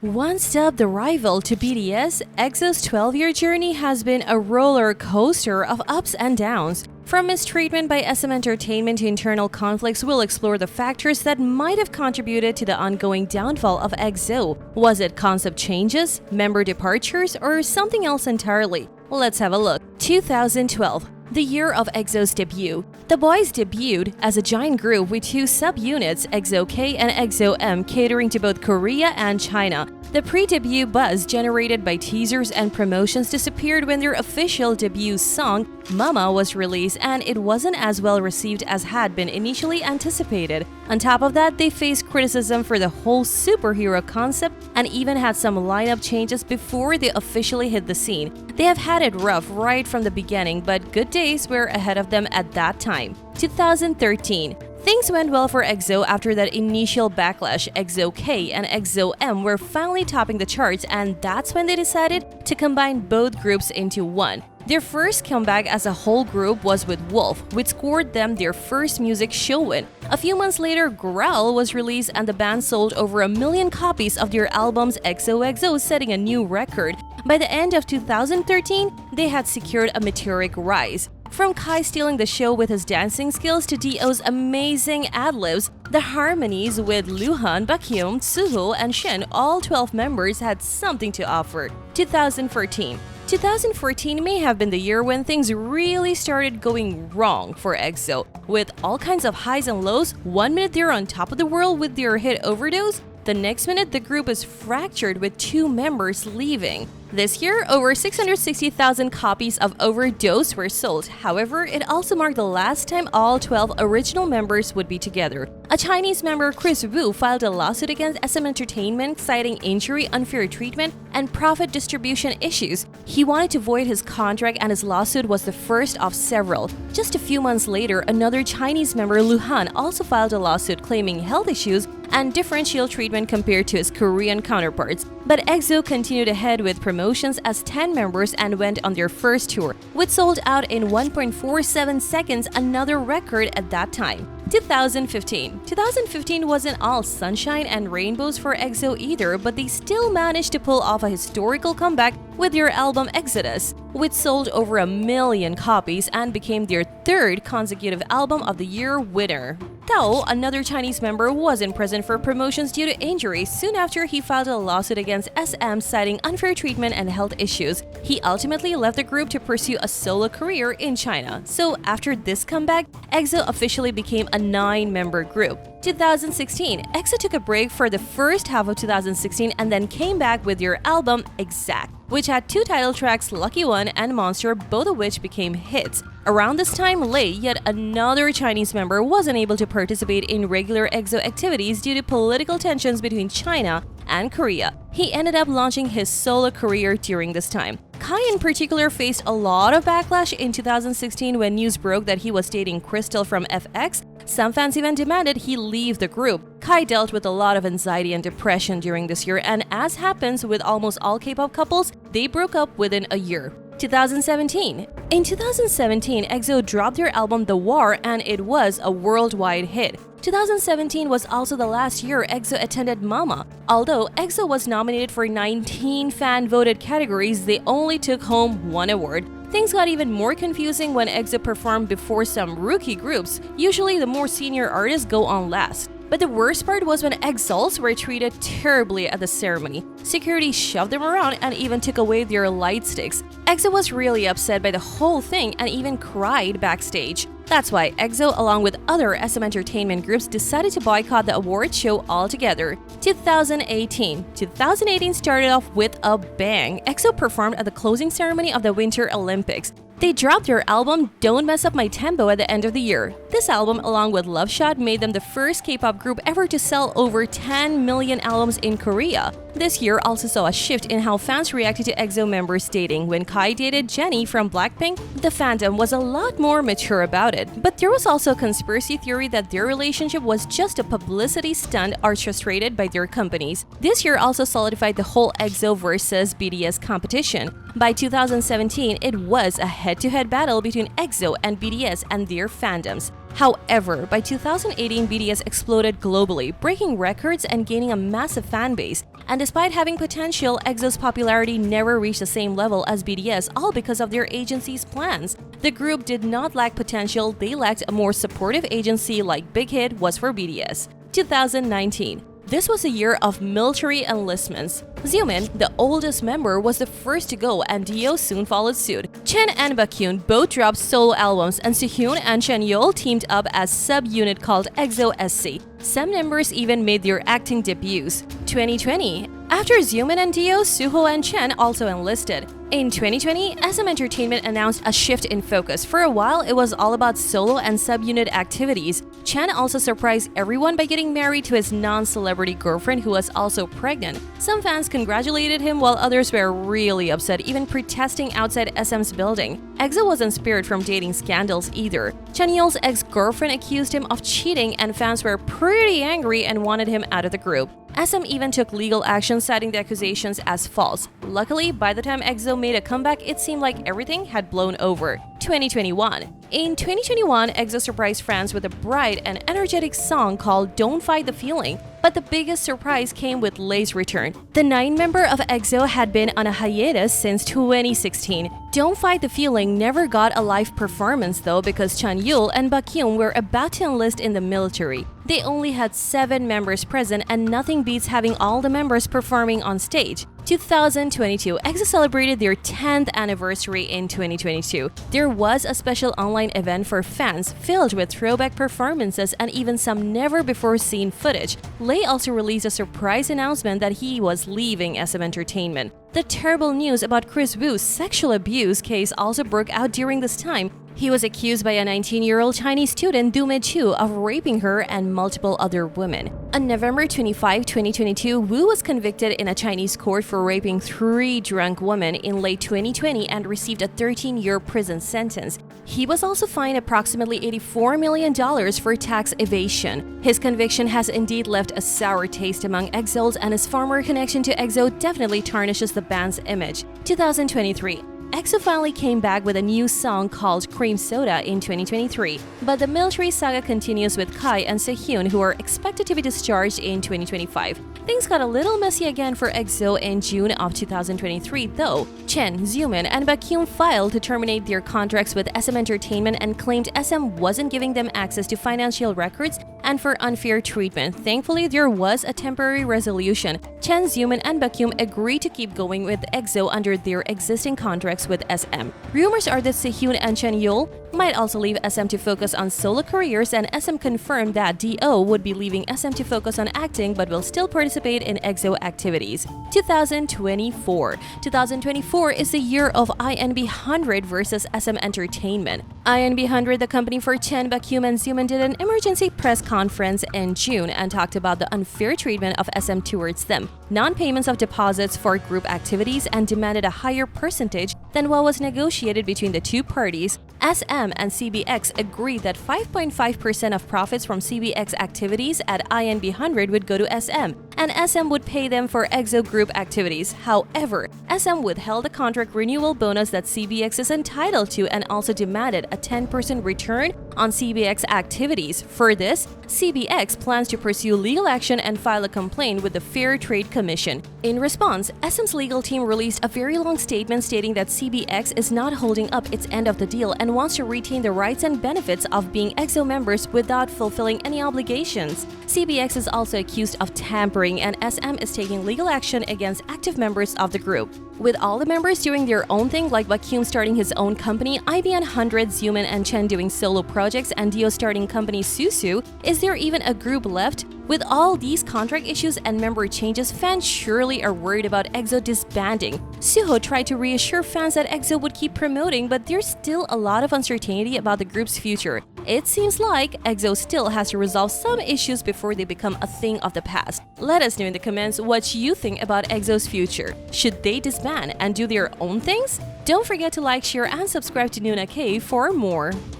Once dubbed the rival to BTS, EXO's 12-year journey has been a roller coaster of ups and downs. From mistreatment by SM Entertainment to internal conflicts, we'll explore the factors that might have contributed to the ongoing downfall of EXO. Was it concept changes, member departures, or something else entirely? Let's have a look. 2012. The year of EXO's debut. The boys debuted as a giant group with two sub-units, EXO-K and EXO-M, catering to both Korea and China. The pre-debut buzz generated by teasers and promotions disappeared when their official debut song, Mama, was released, and it wasn't as well received as had been initially anticipated. On top of that, they faced criticism for the whole superhero concept and even had some lineup changes before they officially hit the scene. They have had it rough right from the beginning, but good days were ahead of them at that time. 2013. Things went well for EXO after that initial backlash. EXO-K and EXO-M were finally topping the charts, and that's when they decided to combine both groups into one. Their first comeback as a whole group was with Wolf, which scored them their first music show win. A few months later, Growl was released and the band sold over 1 million copies of their albums XOXO, setting a new record. By the end of 2013, they had secured a meteoric rise. From Kai stealing the show with his dancing skills to D.O.'s amazing ad-libs, the harmonies with Luhan, Baekhyun, Suho, and Shin, all 12 members had something to offer. 2014. 2014 may have been the year when things really started going wrong for EXO. With all kinds of highs and lows, 1 minute they're on top of the world with their hit Overdose, the next minute the group is fractured with 2 members leaving. This year, over 660,000 copies of Overdose were sold. However, it also marked the last time all 12 original members would be together. A Chinese member, Chris Wu, filed a lawsuit against SM Entertainment citing injury, unfair treatment, and profit distribution issues. He wanted to void his contract, and his lawsuit was the first of several. Just a few months later, another Chinese member, Luhan, also filed a lawsuit claiming health issues and differential treatment compared to his Korean counterparts. But EXO continued ahead with promotions as 10 members and went on their first tour, which sold out in 1.47 seconds, another record at that time. 2015. 2015 wasn't all sunshine and rainbows for EXO either, but they still managed to pull off a historical comeback with their album Exodus, which sold over 1 million copies and became their 3rd consecutive Album of the Year winner. Tao, another Chinese member, wasn't present for promotions due to injury. Soon after, he filed a lawsuit against SM citing unfair treatment and health issues. He ultimately left the group to pursue a solo career in China. So after this comeback, EXO officially became a 9-member group. 2016. EXO took a break for the first half of 2016 and then came back with their album Exact, which had 2 title tracks, Lucky One and Monster, both of which became hits. Around this time, Lei, yet another Chinese member, wasn't able to participate in regular EXO activities due to political tensions between China and Korea. He ended up launching his solo career during this time. Kai in particular faced a lot of backlash in 2016 when news broke that he was dating Crystal from FX. Some fans even demanded he leave the group. Kai dealt with a lot of anxiety and depression during this year, and as happens with almost all K-pop couples, they broke up within a year. 2017. In 2017, EXO dropped their album The War, and it was a worldwide hit. 2017 was also the last year EXO attended Mama. Although EXO was nominated for 19 fan-voted categories, they only took home 1 award. Things got even more confusing when EXO performed before some rookie groups. Usually the more senior artists go on last. But the worst part was when EXOs were treated terribly at the ceremony. Security shoved them around and even took away their light sticks. EXO was really upset by the whole thing and even cried backstage. That's why EXO, along with other SM Entertainment groups, decided to boycott the award show altogether. 2018. 2018 started off with a bang. EXO performed at the closing ceremony of the Winter Olympics. They dropped their album Don't Mess Up My Tempo at the end of the year. This album, along with Love Shot, made them the first K-pop group ever to sell over 10 million albums in Korea. This year also saw a shift in how fans reacted to EXO members dating. When Kai dated Jennie from Blackpink, the fandom was a lot more mature about it. But there was also a conspiracy theory that their relationship was just a publicity stunt orchestrated by their companies. This year also solidified the whole EXO versus BTS competition. By 2017, it was a head-to-head battle between EXO and BTS and their fandoms. However, by 2018, BTS exploded globally, breaking records and gaining a massive fan base. And despite having potential, EXO's popularity never reached the same level as BTS, all because of their agency's plans. The group did not lack potential, they lacked a more supportive agency like Big Hit was for BTS. 2019. This was a year of military enlistments. Xiumin, the oldest member, was the first to go and Dio soon followed suit. Chen and Baekhyun both dropped solo albums and Sehun and Chanyeol teamed up as sub-unit called EXO SC. Some members even made their acting debuts. 2020. After Xiumin and Dio, Suho and Chen also enlisted. In 2020, SM Entertainment announced a shift in focus. For a while, it was all about solo and sub-unit activities. Chen also surprised everyone by getting married to his non-celebrity girlfriend who was also pregnant. Some fans congratulated him while others were really upset, even protesting outside SM's building. EXO wasn't spared from dating scandals either. Chanyeol's ex-girlfriend accused him of cheating and fans were pretty angry and wanted him out of the group. SM even took legal action, citing the accusations as false. Luckily, by the time EXO made a comeback, it seemed like everything had blown over. 2021. In 2021, EXO surprised fans with a bright and energetic song called Don't Fight the Feeling. But the biggest surprise came with Lay's return. The 9-member of EXO had been on a hiatus since 2016. Don't Fight the Feeling never got a live performance though because Chanyeol and Baekhyun were about to enlist in the military. They only had 7 members present and nothing beats having all the members performing on stage. 2022, EXO celebrated their 10th anniversary in 2022. There was a special online event for fans filled with throwback performances and even some never-before-seen footage. Lay also released a surprise announcement that he was leaving SM Entertainment. The terrible news about Chris Wu's sexual abuse case also broke out during this time. He was accused by a 19-year-old Chinese student, Du Chu, of raping her and multiple other women. On November 25, 2022, Wu was convicted in a Chinese court for raping 3 drunk women in late 2020 and received a 13-year prison sentence. He was also fined approximately $84 million for tax evasion. His conviction has indeed left a sour taste among EXOs, and his former connection to EXO definitely tarnishes the band's image. 2023. EXO finally came back with a new song called Cream Soda in 2023, but the military saga continues with Kai and Sehun, who are expected to be discharged in 2025. Things got a little messy again for EXO in June of 2023 though. Chen, Xiumin, and Baekhyun filed to terminate their contracts with SM Entertainment and claimed SM wasn't giving them access to financial records and for unfair treatment. Thankfully, there was a temporary resolution. Chen, Xiumin, and Baekhyun agreed to keep going with EXO under their existing contracts with SM. Rumors are that Sehun and Chanyeol might also leave SM to focus on solo careers, and SM confirmed that Do would be leaving SM to focus on acting but will still participate in EXO activities. 2024. 2024 is the year of INB 100 versus SM Entertainment. INB 100, the company for Chen, Baekhyun, and Xiumin, did an emergency press conference in June and talked about the unfair treatment of SM towards them, non-payments of deposits for group activities, and demanded a higher percentage than what was negotiated between the two parties. SM and CBX agreed that 5.5% of profits from CBX activities at INB 100 would go to SM, and SM would pay them for EXO group activities. However, SM withheld the contract renewal bonus that CBX is entitled to and also demanded a 10% return on CBX activities. For this, CBX plans to pursue legal action and file a complaint with the Fair Trade Commission. In response, SM's legal team released a very long statement stating that CBX is not holding up its end of the deal and wants to retain the rights and benefits of being EXO members without fulfilling any obligations. CBX is also accused of tampering, and SM is taking legal action against active members of the group. With all the members doing their own thing, like Baekhyun starting his own company, IBN 100, Xiumin and Chen doing solo projects, and Dio starting company Susu, is there even a group left? With all these contract issues and member changes, fans surely are worried about EXO disbanding. Suho tried to reassure fans that EXO would keep promoting, but there's still a lot of uncertainty about the group's future. It seems like EXO still has to resolve some issues before they become a thing of the past. Let us know in the comments what you think about EXO's future. Should they disband and do their own things? Don't forget to like, share, and subscribe to Noona-K for more.